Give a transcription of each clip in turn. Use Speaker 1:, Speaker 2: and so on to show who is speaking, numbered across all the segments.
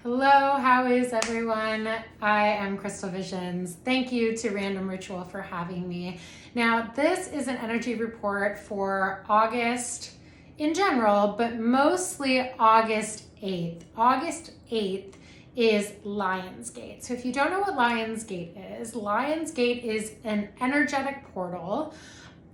Speaker 1: Hello, how is everyone? I am Krystal Visions. Thank you to Random Ritual for having me. Now, this is an energy report for August in general, but mostly August 8th. August 8th is Lionsgate. So if you don't know what Lionsgate is an energetic portal,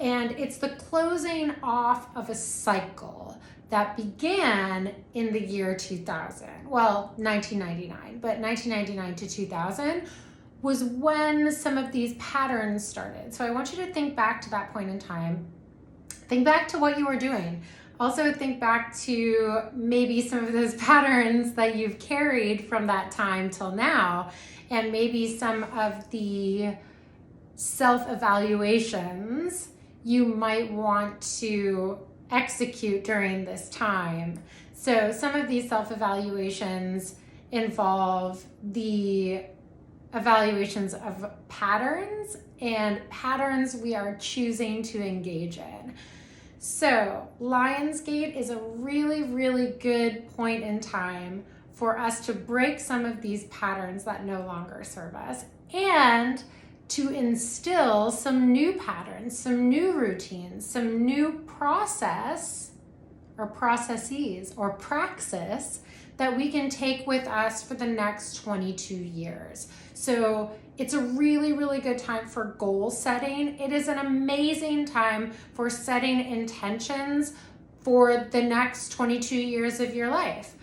Speaker 1: and it's the closing off of a cycle that began in the year 2000. Well, 1999, but 1999 to 2000 was when some of these patterns started. So I want you to think back to that point in time. Think back to what you were doing. Also think back to maybe some of those patterns that you've carried from that time till now, and maybe some of the self-evaluations you might want to execute during this time. So some of these self-evaluations involve the evaluations of patterns and patterns we are choosing to engage in. So Lionsgate is a really, really good point in time for us to break some of these patterns that no longer serve us and to instill some new patterns, some new routines, some new processes or praxis that we can take with us for the next 22 years. So it's a really, really good time for goal setting. It is an amazing time for setting intentions for the next 22 years of your life.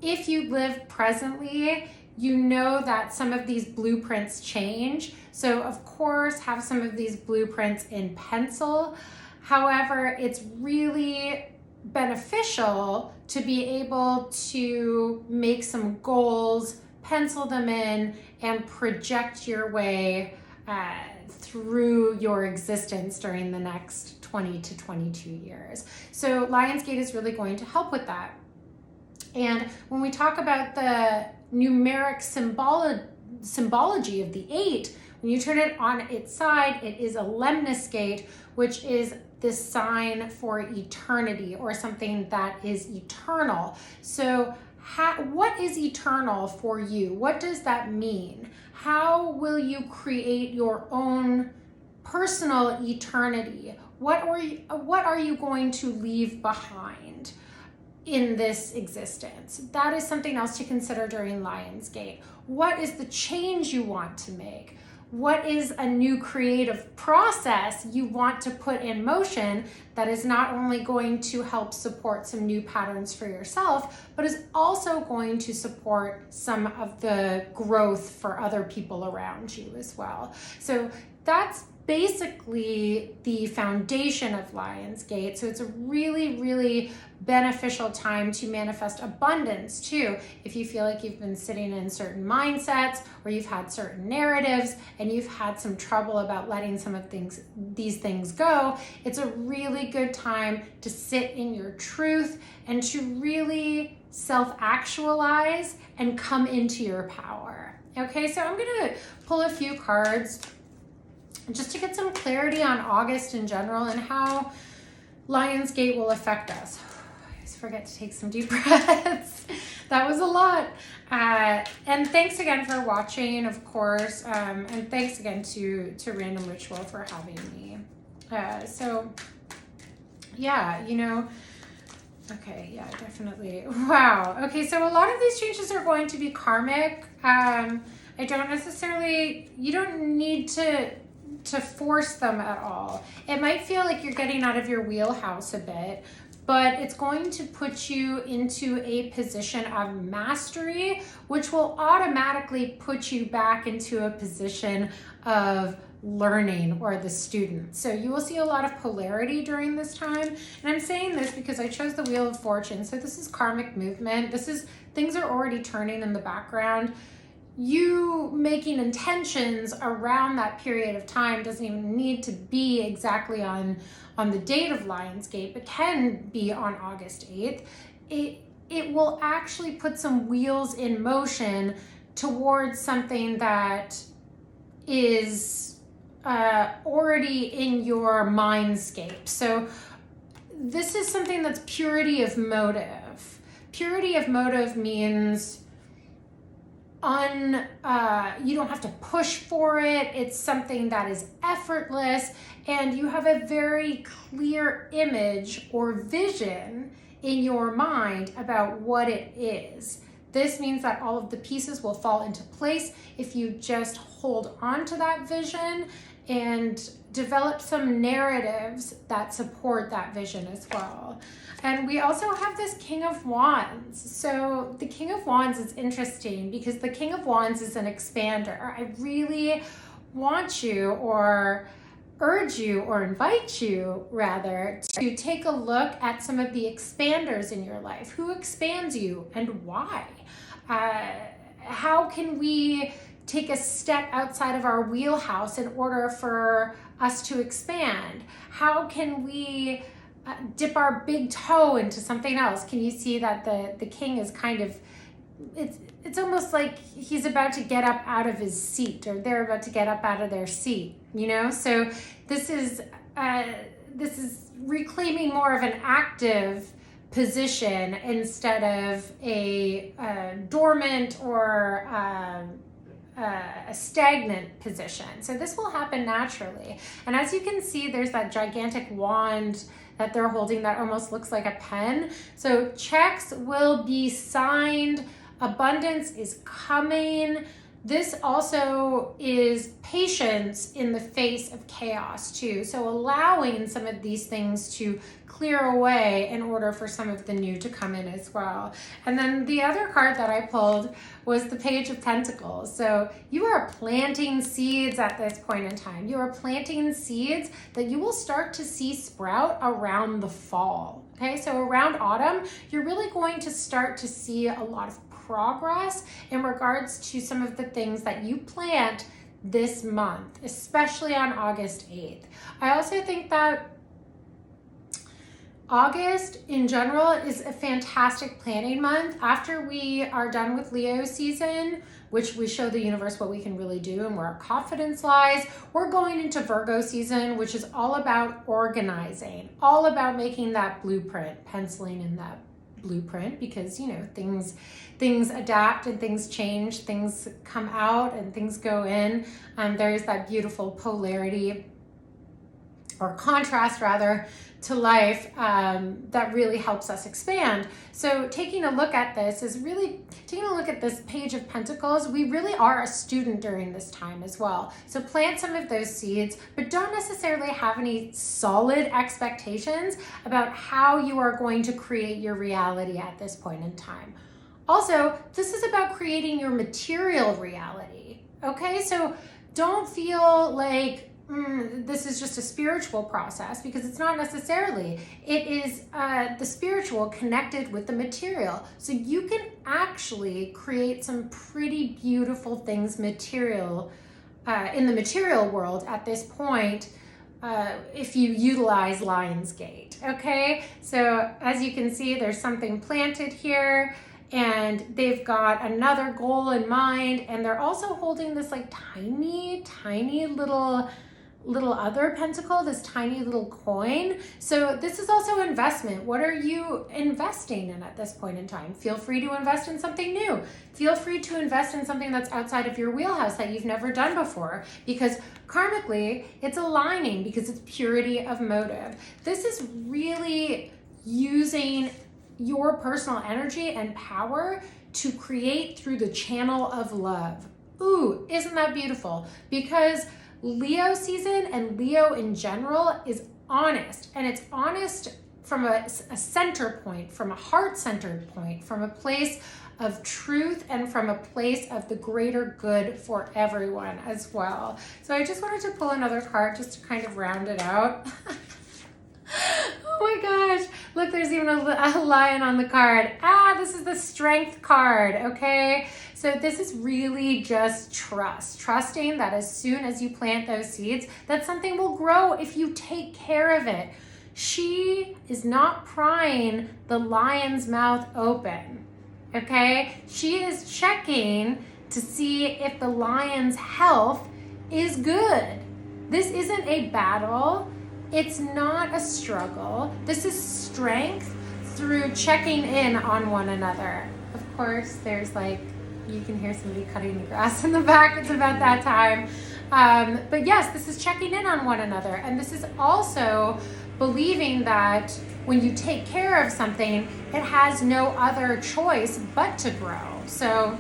Speaker 1: If you live presently, you know that some of these blueprints change. So of course, have some of these blueprints in pencil. However, it's really beneficial to be able to make some goals, pencil them in, and project your way through your existence during the next 20 to 22 years. So Lionsgate is really going to help with that. And when we talk about the numeric symbology of the 8, when you turn it on its side, it is a lemniscate, which is this sign for eternity or something that is eternal. So what is eternal for you? What does that mean? How will you create your own personal eternity? What are you going to leave behind in this existence? That is something else to consider during Lionsgate. What is the change you want to make? What is a new creative process you want to put in motion that is not only going to help support some new patterns for yourself, but is also going to support some of the growth for other people around you as well? So that's basically the foundation of Lionsgate. So it's a really, really beneficial time to manifest abundance too. If you feel like you've been sitting in certain mindsets or you've had certain narratives and you've had some trouble about letting some of these things go, it's a really good time to sit in your truth and to really self-actualize and come into your power. Okay, so I'm gonna pull a few cards just to get some clarity on August in general and how Lionsgate will affect us. I always forget to take some deep breaths. That was a lot. And thanks again for watching, of course. And thanks again to Random Ritual for having me. So yeah, okay, yeah, definitely. Wow. Okay, so a lot of these changes are going to be karmic. You don't need to force them at all. It might feel like you're getting out of your wheelhouse a bit, but it's going to put you into a position of mastery, which will automatically put you back into a position of learning or the student. So you will see a lot of polarity during this time. And I'm saying this because I chose the Wheel of Fortune. So this is karmic movement. Things are already turning in the background. You making intentions around that period of time doesn't even need to be exactly on the date of Lionsgate, but can be on August 8th. It will actually put some wheels in motion towards something that is already in your mindscape. So this is something that's purity of motive. Purity of motive means you don't have to push for it. It's something that is effortless, and you have a very clear image or vision in your mind about what it is. This means that all of the pieces will fall into place if you just hold on to that vision and develop some narratives that support that vision as well. And we also have this King of Wands. So the King of Wands is interesting because the King of Wands is an expander. I really want you, or urge you, or invite you rather, to take a look at some of the expanders in your life. Who expands you and why? How can we take a step outside of our wheelhouse in order for us to expand? How can we dip our big toe into something else? Can you see that the king is kind of, it's almost like he's about to get up out of his seat, or they're about to get up out of their seat, you know? So this is reclaiming more of an active position instead of a dormant or a stagnant position. So this will happen naturally. And as you can see, there's that gigantic wand that they're holding that almost looks like a pen. So checks will be signed. Abundance is coming. This also is patience in the face of chaos too. So allowing some of these things to clear away in order for some of the new to come in as well. And then the other card that I pulled was the Page of Pentacles. So you are planting seeds at this point in time. You are planting seeds that you will start to see sprout around the fall. Okay, so around autumn, you're really going to start to see a lot of progress in regards to some of the things that you plant this month, especially on August 8th. I also think that August in general is a fantastic planning month. After we are done with Leo season, which we show the universe what we can really do and where our confidence lies, we're going into Virgo season, which is all about organizing, all about making that blueprint, penciling in that blueprint, because you know things adapt and things change, things come out and things go in. There's that beautiful polarity or contrast rather to life that really helps us expand. So taking a look at this is really taking a look at this Page of Pentacles. We really are a student during this time as well. So plant some of those seeds, but don't necessarily have any solid expectations about how you are going to create your reality at this point in time. Also, this is about creating your material reality. Okay, so don't feel like this is just a spiritual process, because it's not necessarily. It is the spiritual connected with the material. So you can actually create some pretty beautiful things material in the material world at this point if you utilize Lionsgate. Okay, so as you can see, there's something planted here, and they've got another goal in mind, and they're also holding this like tiny little other pentacle, this tiny little coin. So this is also investment. What are you investing in at this point in time? Feel free to invest in something new. Feel free to invest in something that's outside of your wheelhouse that you've never done before, because karmically it's aligning, because it's purity of motive. This is really using your personal energy and power to create through the channel of love. Ooh, isn't that beautiful? Because Leo season and Leo in general is honest, and it's honest from a center point, from a heart-centered point, from a place of truth, and from a place of the greater good for everyone as well. So I just wanted to pull another card just to kind of round it out. Oh my gosh, look, there's even a lion on the card. This is the Strength card, okay? So this is really just trusting that as soon as you plant those seeds, that something will grow if you take care of it. She is not prying the lion's mouth open, okay? She is checking to see if the lion's health is good. This isn't a battle. It's not a struggle. This is strength through checking in on one another. Of course, there's like You can hear somebody cutting the grass in the back. It's about that time. But yes, this is checking in on one another. And this is also believing that when you take care of something, it has no other choice but to grow. So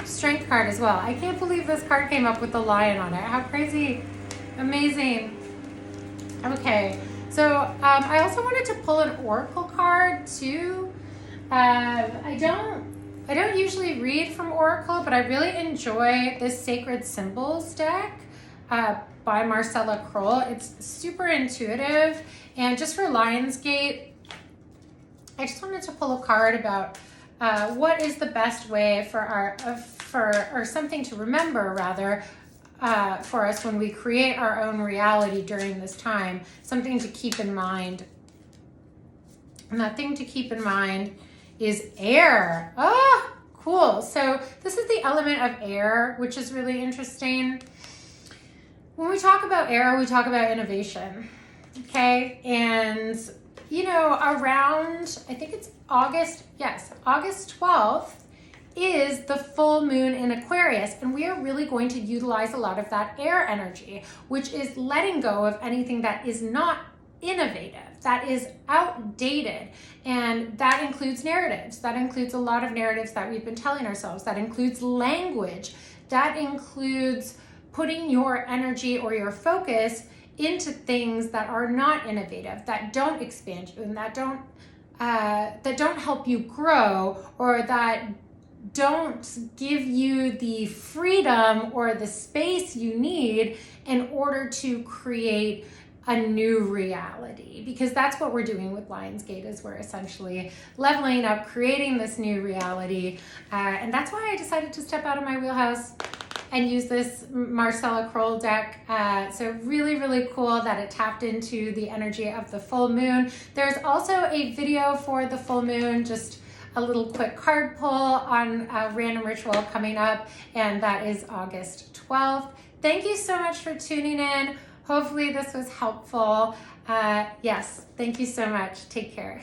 Speaker 1: strength card as well. I can't believe this card came up with the lion on it. How crazy. Amazing. Okay. So I also wanted to pull an oracle card too. I don't usually read from oracle, but I really enjoy this Sacred Symbols deck by Marcella Kroll. It's super intuitive, and just for Lionsgate, I just wanted to pull a card about what is the best way for something to remember rather. For us when we create our own reality during this time, something to keep in mind. And that thing to keep in mind is air. Oh, cool. So this is the element of air, which is really interesting. When we talk about air, we talk about innovation. Okay. And, you know, around, I think it's August 12th, is the full moon in Aquarius, and we are really going to utilize a lot of that air energy, which is letting go of anything that is not innovative, that is outdated. And that includes narratives. That includes a lot of narratives that we've been telling ourselves. That includes language. That includes putting your energy or your focus into things that are not innovative, that don't expand you, and that don't help you grow, or that don't give you the freedom or the space you need in order to create a new reality. Because that's what we're doing with Lionsgate, is we're essentially leveling up, creating this new reality. And that's why I decided to step out of my wheelhouse and use this Marcella Kroll deck. So really, really cool that it tapped into the energy of the full moon. There's also a video for the full moon, just a little quick card pull on a random ritual coming up, and that is August 12th. Thank you so much for tuning in. Hopefully this was helpful. Yes, thank you so much. Take care.